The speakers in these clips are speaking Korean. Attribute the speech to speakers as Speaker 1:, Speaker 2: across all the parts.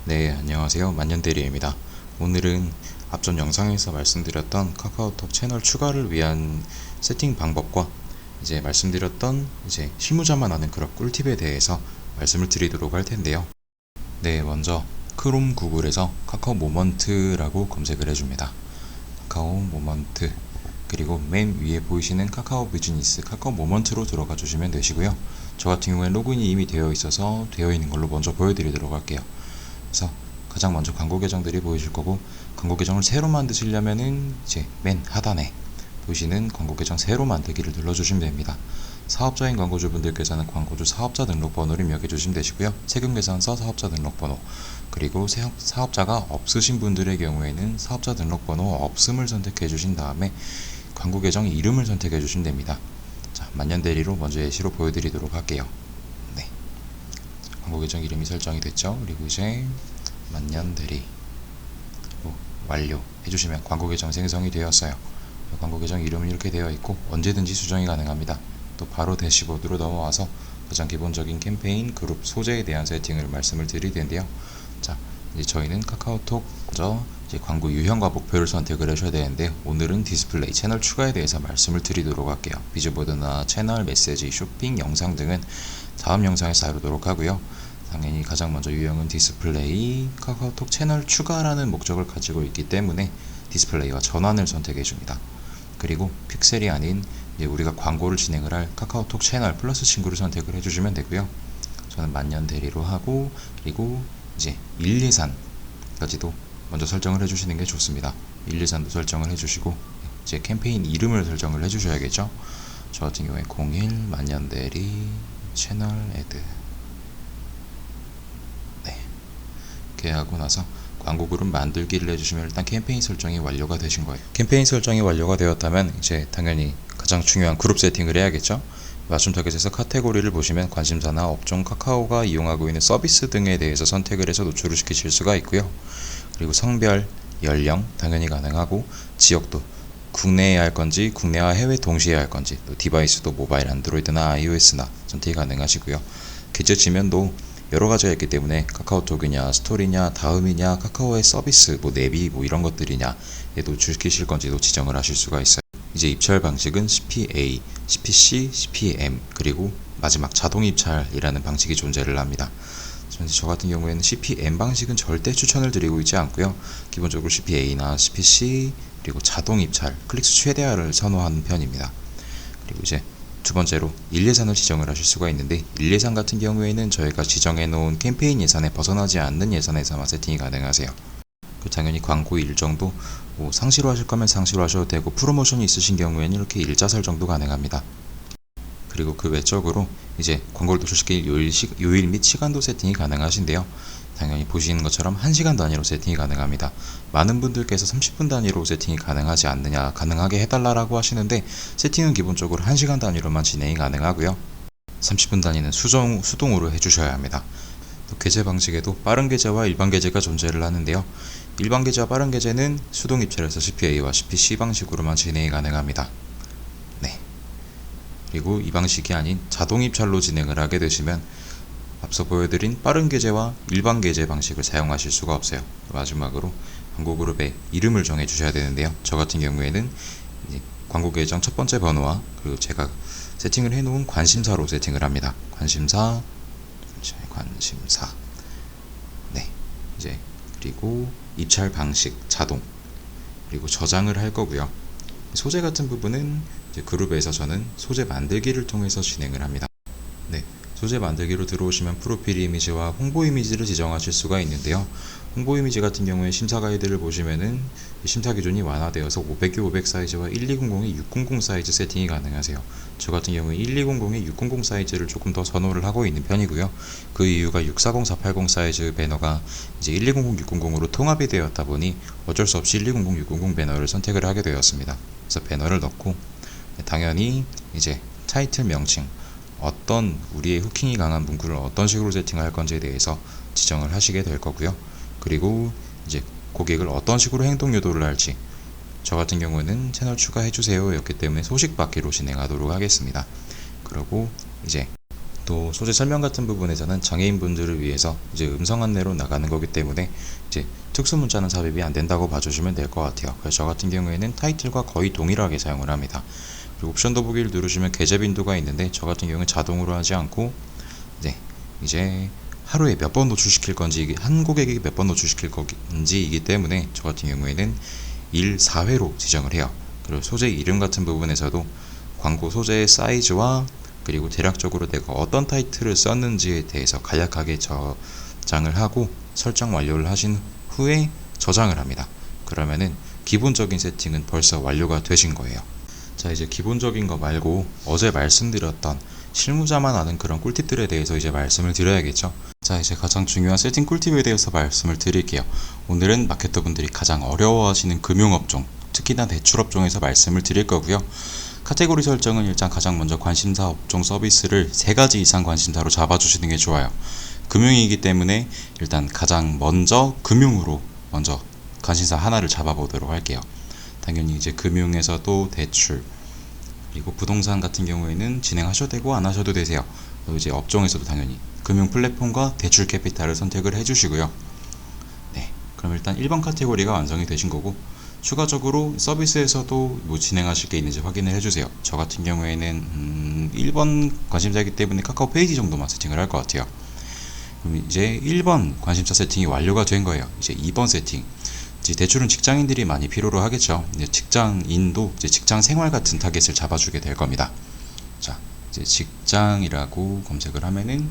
Speaker 1: 네, 안녕하세요. 만년대리입니다. 오늘은 앞전 영상에서 말씀드렸던 카카오톡 채널 추가를 위한 세팅 방법과 말씀드렸던 실무자만 아는 그런 꿀팁에 대해서 말씀을 드리도록 할 텐데요. 네, 먼저 크롬 구글에서 카카오 모먼트라고 검색을 해줍니다. 카카오 모먼트, 그리고 맨 위에 보이시는 카카오 비즈니스, 카카오 모먼트로 들어가 주시면 되시고요. 저 같은 경우에 로그인이 이미 되어 있어서 되어 있는 걸로 먼저 보여드리도록 할게요. 그래서 가장 먼저 광고 계정들이 보이실 거고, 광고 계정을 새로 만드시려면은 맨 하단에 보시는 광고 계정 새로 만들기를 눌러주시면 됩니다. 사업자인 광고주분들께서는 광고주 사업자 등록번호를 입력해 주시면 되시고요. 세금계산서 사업자 등록번호, 그리고 사업자가 없으신 분들의 경우에는 사업자 등록번호 없음을 선택해 주신 다음에 광고 계정 이름을 선택해 주시면 됩니다. 자, 만년대리로 먼저 예시로 보여드리도록 할게요. 네, 광고 계정 이름이 설정이 됐죠. 그리고 만년대리 완료 해주시면 광고 계정 생성이 되었어요. 광고 계정 이름은 이렇게 되어 있고 언제든지 수정이 가능합니다. 또 바로 대시보드로 넘어와서 가장 기본적인 캠페인 그룹 소재에 대한 세팅을 말씀을 드릴 텐데요. 자, 이제 저희는 카카오톡 먼저 광고 유형과 목표를 선택을 하셔야 되는데, 오늘은 디스플레이 채널 추가에 대해서 말씀을 드리도록 할게요. 비즈보드나 채널, 메시지, 쇼핑, 영상 등은 다음 영상에서 다루도록 하고요. 당연히 가장 먼저 유형은 디스플레이, 카카오톡 채널 추가라는 목적을 가지고 있기 때문에 디스플레이와 전환을 선택해 줍니다. 그리고 픽셀이 아닌 우리가 광고를 진행을 할 카카오톡 채널 플러스 친구를 선택을 해주시면 되고요. 저는 만년대리로 하고, 그리고 일예산까지도 먼저 설정을 해주시는 게 좋습니다. 일예산도 설정을 해주시고 캠페인 이름을 설정을 해주셔야겠죠. 저 같은 경우에 01 만년대리 채널 애드, 이렇게 하고 나서 광고 그룹 만들기를 해주시면 일단 캠페인 설정이 완료가 되신 거예요. 캠페인 설정이 완료가 되었다면 당연히 가장 중요한 그룹 세팅을 해야겠죠. 맞춤 타겟에서 카테고리를 보시면 관심사나 업종, 카카오가 이용하고 있는 서비스 등에 대해서 선택을 해서 노출을 시키실 수가 있고요. 그리고 성별, 연령 당연히 가능하고, 지역도 국내에 할 건지 국내와 해외 동시에 할 건지, 또 디바이스도 모바일, 안드로이드나 iOS나 선택이 가능하시고요. 계정 지면도 여러 가지가 있기 때문에 카카오톡이냐, 스토리냐, 다음이냐, 카카오의 서비스, 내비 이런 것들이냐 노출시키실 건지도 지정을 하실 수가 있어요. 입찰 방식은 CPA, CPC, CPM, 그리고 마지막 자동 입찰이라는 방식이 존재를 합니다. 저 같은 경우에는 CPM 방식은 절대 추천을 드리고 있지 않고요. 기본적으로 CPA나 CPC, 그리고 자동 입찰, 클릭수 최대화를 선호하는 편입니다. 그리고 두 번째로 일예산을 지정을 하실 수가 있는데, 일예산 같은 경우에는 저희가 지정해 놓은 캠페인 예산에 벗어나지 않는 예산에서만 세팅이 가능하세요. 당연히 광고 일정도 상시로 하실 거면 상시로 하셔도 되고, 프로모션이 있으신 경우에는 이렇게 일자 설정도 가능합니다. 그리고 그 외적으로 광고를 노출시킬 요일 및 시간도 세팅이 가능하신데요. 당연히 보시는 것처럼 1시간 단위로 세팅이 가능합니다. 많은 분들께서 30분 단위로 세팅이 가능하지 않느냐, 가능하게 해달라고 하시는데, 세팅은 기본적으로 1시간 단위로만 진행이 가능하고요. 30분 단위는 수동으로 해주셔야 합니다. 또 게재 방식에도 빠른 게재와 일반 게재가 존재를 하는데요. 일반 게재와 빠른 게재는 수동 입찰에서 CPA와 CPC 방식으로만 진행이 가능합니다. 그리고 이 방식이 아닌 자동 입찰로 진행을 하게 되시면 앞서 보여드린 빠른 게재와 일반 게재 방식을 사용하실 수가 없어요. 마지막으로 광고 그룹의 이름을 정해 주셔야 되는데요. 저 같은 경우에는 광고 계정 첫 번째 번호와 그리고 제가 세팅을 해 놓은 관심사로 세팅을 합니다. 관심사. 그리고 입찰 방식 자동, 그리고 저장을 할 거고요. 소재 같은 부분은 그룹에서 저는 소재 만들기를 통해서 진행을 합니다. 소재 만들기로 들어오시면 프로필 이미지와 홍보 이미지를 지정하실 수가 있는데요. 홍보 이미지 같은 경우에 심사 가이드를 보시면은 심사 기준이 완화되어서 500에 500 사이즈와 1200에 600 사이즈 세팅이 가능하세요. 저 같은 경우에 1200에 600 사이즈를 조금 더 선호를 하고 있는 편이고요. 그 이유가 640, 480 사이즈 배너가 1200, 600으로 통합이 되었다 보니 어쩔 수 없이 1200, 600 배너를 선택을 하게 되었습니다. 그래서 배너를 넣고, 당연히 타이틀 명칭, 어떤 우리의 후킹이 강한 문구를 어떤 식으로 세팅할 건지에 대해서 지정을 하시게 될 거고요. 그리고 고객을 어떤 식으로 행동 유도를 할지, 저 같은 경우는 채널 추가해주세요 였기 때문에 소식 받기로 진행하도록 하겠습니다. 그리고 또 소재 설명 같은 부분에서는 장애인분들을 위해서 이제 음성 안내로 나가는 거기 때문에 이제 특수 문자는 삽입이 안 된다고 봐주시면 될 것 같아요. 그래서 저 같은 경우에는 타이틀과 거의 동일하게 사용을 합니다. 그리고 옵션 더보기를 누르시면 계좌 빈도가 있는데 저 같은 경우는 자동으로 하지 않고 이제 하루에 몇 번 노출시킬 건지, 한 고객에게 몇 번 노출시킬 건지이기 때문에 저 같은 경우에는 1, 4회로 지정을 해요. 그리고 소재 이름 같은 부분에서도 광고 소재의 사이즈와 그리고 대략적으로 내가 어떤 타이틀을 썼는지에 대해서 간략하게 저장을 하고 설정 완료를 하신 후에 저장을 합니다. 그러면은 기본적인 세팅은 벌써 완료가 되신 거예요. 자, 이제 기본적인 거 말고 어제 말씀드렸던 실무자만 아는 그런 꿀팁들에 대해서 이제 말씀을 드려야겠죠. 자, 이제 가장 중요한 세팅 꿀팁에 대해서 말씀을 드릴게요. 오늘은 마케터분들이 가장 어려워하시는 금융업종, 특히나 대출업종에서 말씀을 드릴 거고요. 카테고리 설정은 일단 가장 먼저 관심사 업종 서비스를 3가지 이상 관심사로 잡아주시는 게 좋아요. 금융이기 때문에 일단 가장 먼저 금융으로 먼저 관심사 하나를 잡아보도록 할게요. 당연히 이제 금융에서도 대출, 그리고 부동산 같은 경우에는 진행하셔도 되고 안 하셔도 되세요. 이제 업종에서도 당연히 금융 플랫폼과 대출 캐피탈을 선택을 해주시고요. 네, 그럼 일단 1번 카테고리가 완성이 되신 거고, 추가적으로 서비스에서도 뭐 진행하실 게 있는지 확인을 해주세요. 저 같은 경우에는 1번 관심사이기 때문에 카카오 페이지 정도만 세팅을 할 것 같아요. 그럼 이제 1번 관심사 세팅이 완료가 된 거예요. 이제 2번 세팅. 이제 대출은 직장인들이 많이 필요로 하겠죠. 이제 직장인도 이제 직장 생활 같은 타겟을 잡아주게 될 겁니다. 자, 이제 직장이라고 검색을 하면은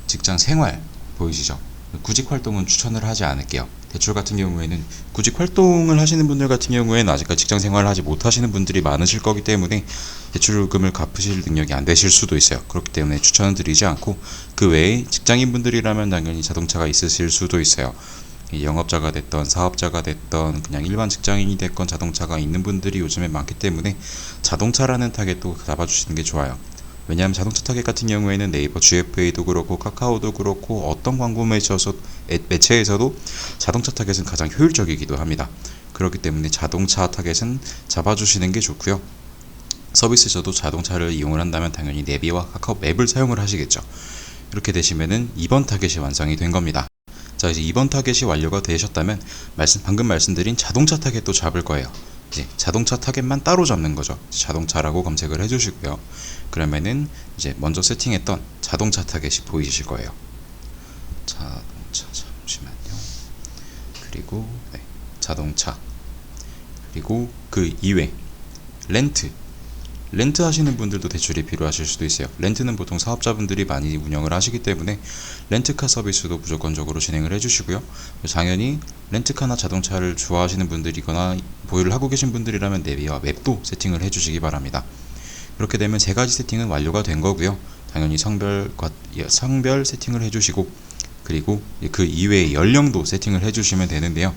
Speaker 1: 직장 생활 보이시죠? 구직 활동은 추천을 하지 않을게요. 대출 같은 경우에는 구직 활동을 하시는 분들 같은 경우에는 아직까지 직장 생활을 하지 못하시는 분들이 많으실 거기 때문에 대출금을 갚으실 능력이 안 되실 수도 있어요. 그렇기 때문에 추천을 드리지 않고, 그 외에 직장인 분들이라면 당연히 자동차가 있으실 수도 있어요. 영업자가 됐던 사업자가 됐던 그냥 일반 직장인이 됐건 자동차가 있는 분들이 요즘에 많기 때문에 자동차라는 타겟도 잡아주시는 게 좋아요. 왜냐하면 자동차 타겟 같은 경우에는 네이버 GFA도 그렇고 카카오도 그렇고 어떤 광고 매체에서도 자동차 타겟은 가장 효율적이기도 합니다. 그렇기 때문에 자동차 타겟은 잡아주시는 게 좋고요. 서비스에서도 자동차를 이용을 한다면 당연히 내비와 카카오 맵을 사용을 하시겠죠. 이렇게 되시면은 2번 타겟이 완성이 된 겁니다. 자, 이제 2번 타겟이 완료가 되셨다면 방금 말씀드린 자동차 타겟도 잡을 거예요. 이제 자동차 타겟만 따로 잡는 거죠. 자동차라고 검색을 해주시고요. 그러면은 이제 먼저 세팅했던 자동차 타겟이 보이실 거예요. 자동차, 잠시만요. 그리고 자동차, 그리고 그 이외 렌트 하시는 분들도 대출이 필요하실 수도 있어요. 렌트는 보통 사업자분들이 많이 운영을 하시기 때문에 렌트카 서비스도 무조건적으로 진행을 해주시고요. 당연히 렌트카나 자동차를 좋아하시는 분들이거나 보유를 하고 계신 분들이라면 내비와 맵도 세팅을 해주시기 바랍니다. 그렇게 되면 3가지 세팅은 완료가 된 거고요. 당연히 성별 세팅을 해주시고, 그리고 그 이외의 연령도 세팅을 해주시면 되는데요.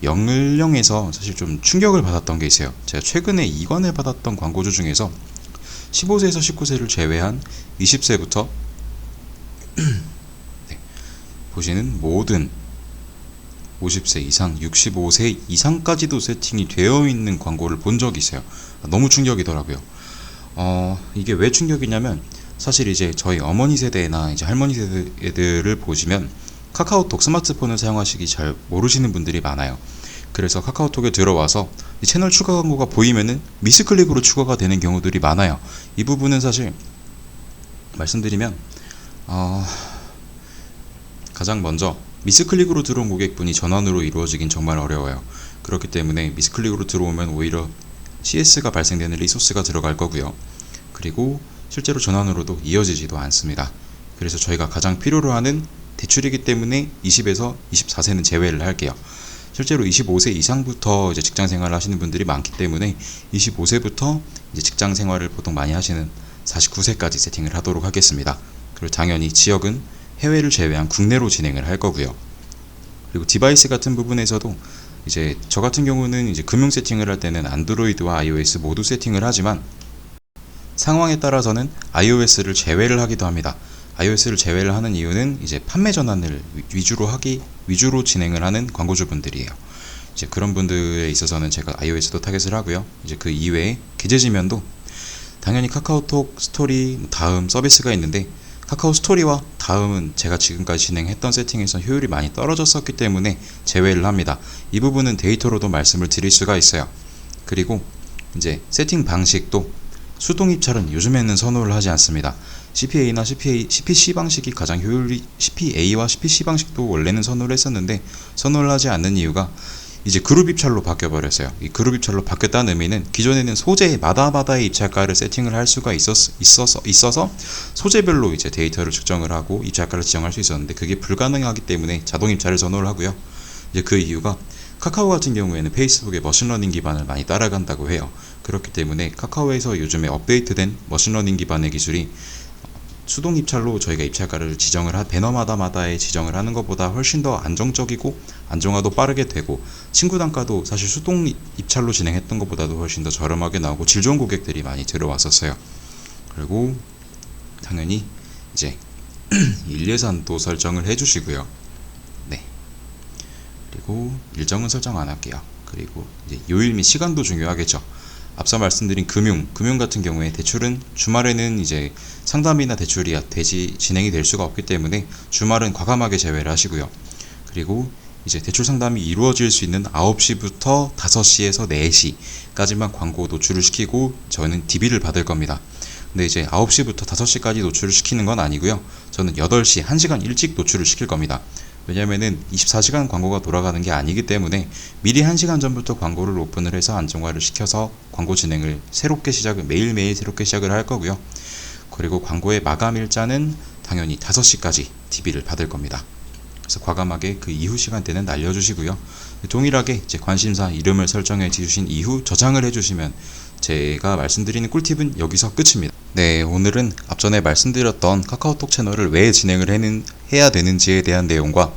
Speaker 1: 연령에서 사실 좀 충격을 받았던 게 있어요. 제가 최근에 이관을 받았던 광고주 중에서 15세에서 19세를 제외한 20세부터 보시는 모든 50세 이상, 65세 이상까지도 세팅이 되어 있는 광고를 본 적이 있어요. 너무 충격이더라고요. 이게 왜 충격이냐면, 사실 이제 저희 어머니 세대나 이제 할머니 세대들을 보시면 카카오톡 스마트폰을 사용하시기 잘 모르시는 분들이 많아요. 그래서 카카오톡에 들어와서 채널 추가 광고가 보이면은 미스클릭으로 추가가 되는 경우들이 많아요. 이 부분은 사실 말씀드리면 가장 먼저 미스클릭으로 들어온 고객분이 전환으로 이루어지긴 정말 어려워요. 그렇기 때문에 미스클릭으로 들어오면 오히려 CS가 발생되는 리소스가 들어갈 거고요. 그리고 실제로 전환으로도 이어지지도 않습니다. 그래서 저희가 가장 필요로 하는 대출이기 때문에 20에서 24세는 제외를 할게요. 실제로 25세 이상부터 이제 직장 생활을 하시는 분들이 많기 때문에 25세부터 이제 직장 생활을 보통 많이 하시는 49세까지 세팅을 하도록 하겠습니다. 그리고 당연히 지역은 해외를 제외한 국내로 진행을 할 거고요. 그리고 디바이스 같은 부분에서도 이제 저 같은 경우는 이제 금융 세팅을 할 때는 안드로이드와 iOS 모두 세팅을 하지만 상황에 따라서는 iOS를 제외를 하기도 합니다. iOS를 제외를 하는 이유는 이제 판매 전환을 위주로 진행을 하는 광고주분들이에요. 이제 그런 분들에 있어서는 제가 iOS도 타겟을 하고요. 이제 그 이외에 기재 지면도 당연히 카카오톡 스토리 다음 서비스가 있는데, 카카오 스토리와 다음은 제가 지금까지 진행했던 세팅에서 효율이 많이 떨어졌었기 때문에 제외를 합니다. 이 부분은 데이터로도 말씀을 드릴 수가 있어요. 그리고 이제 세팅 방식도 수동 입찰은 요즘에는 선호를 하지 않습니다. CPA나 CPC 방식이 가장 효율이, CPA와 CPC 방식도 원래는 선호를 했었는데 선호를 하지 않는 이유가 이제 그룹 입찰로 바뀌어버렸어요. 이 그룹 입찰로 바뀌었다는 의미는 기존에는 소재마다의 입찰가를 세팅을 할 수가 있어서 소재별로 이제 데이터를 측정을 하고 입찰가를 지정할 수 있었는데 그게 불가능하기 때문에 자동 입찰을 선호를 하고요. 이제 그 이유가 카카오 같은 경우에는 페이스북의 머신러닝 기반을 많이 따라간다고 해요. 그렇기 때문에 카카오에서 요즘에 업데이트된 머신러닝 기반의 기술이 수동 입찰로 저희가 입찰가를 배너마다의 지정을 하는 것보다 훨씬 더 안정적이고 안정화도 빠르게 되고 친구 단가도 사실 수동 입찰로 진행했던 것보다도 훨씬 더 저렴하게 나오고 질 좋은 고객들이 많이 들어왔었어요. 그리고 당연히 이제 일예산도 설정을 해주시고요. 네. 그리고 일정은 설정 안 할게요. 그리고 이제 요일 및 시간도 중요하겠죠. 앞서 말씀드린 금융 같은 경우에 대출은 주말에는 이제 상담이나 대출이 진행이 될 수가 없기 때문에 주말은 과감하게 제외를 하시고요. 그리고 이제 대출 상담이 이루어질 수 있는 9시부터 5시에서 4시까지만 광고 노출을 시키고 저는 DB를 받을 겁니다. 근데 이제 9시부터 5시까지 노출을 시키는 건 아니고요. 저는 8시, 1시간 일찍 노출을 시킬 겁니다. 왜냐면은 24시간 광고가 돌아가는 게 아니기 때문에 미리 1시간 전부터 광고를 오픈을 해서 안정화를 시켜서 광고 진행을 매일매일 새롭게 시작을 할 거고요. 그리고 광고의 마감 일자는 당연히 5시까지 DB를 받을 겁니다. 그래서 과감하게 그 이후 시간대는 날려주시고요. 동일하게 제 관심사 이름을 설정해 주신 이후 저장을 해주시면 제가 말씀드리는 꿀팁은 여기서 끝입니다. 네, 오늘은 앞전에 말씀드렸던 카카오톡 채널을 왜 진행을 해야 되는지에 대한 내용과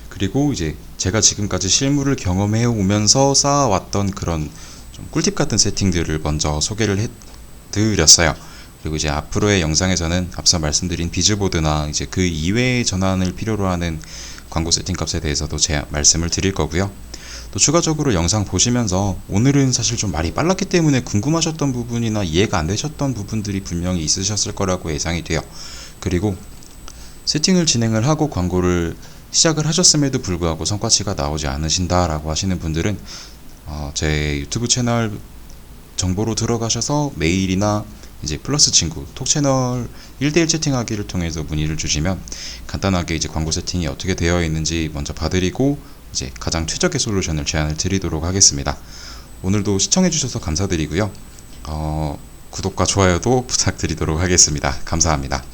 Speaker 1: 그리고 이제 제가 지금까지 실무를 경험해 오면서 쌓아왔던 그런 좀 꿀팁 같은 세팅들을 먼저 소개를 해드렸어요. 그리고 이제 앞으로의 영상에서는 앞서 말씀드린 비즈보드나 이제 그 이외의 전환을 필요로 하는 광고 세팅 값에 대해서도 제 말씀을 드릴 거고요. 또 추가적으로 영상 보시면서 오늘은 사실 좀 말이 빨랐기 때문에 궁금하셨던 부분이나 이해가 안 되셨던 부분들이 분명히 있으셨을 거라고 예상이 돼요. 그리고 세팅을 진행을 하고 광고를 시작을 하셨음에도 불구하고 성과치가 나오지 않으신다라고 하시는 분들은 제 유튜브 채널 정보로 들어가셔서 메일이나 이제 플러스 친구 톡 채널 1대1 채팅하기를 통해서 문의를 주시면 간단하게 이제 광고 세팅이 어떻게 되어 있는지 먼저 봐드리고 이제 가장 최적의 솔루션을 제안을 드리도록 하겠습니다. 오늘도 시청해 주셔서 감사드리고요. 구독과 좋아요도 부탁드리도록 하겠습니다. 감사합니다.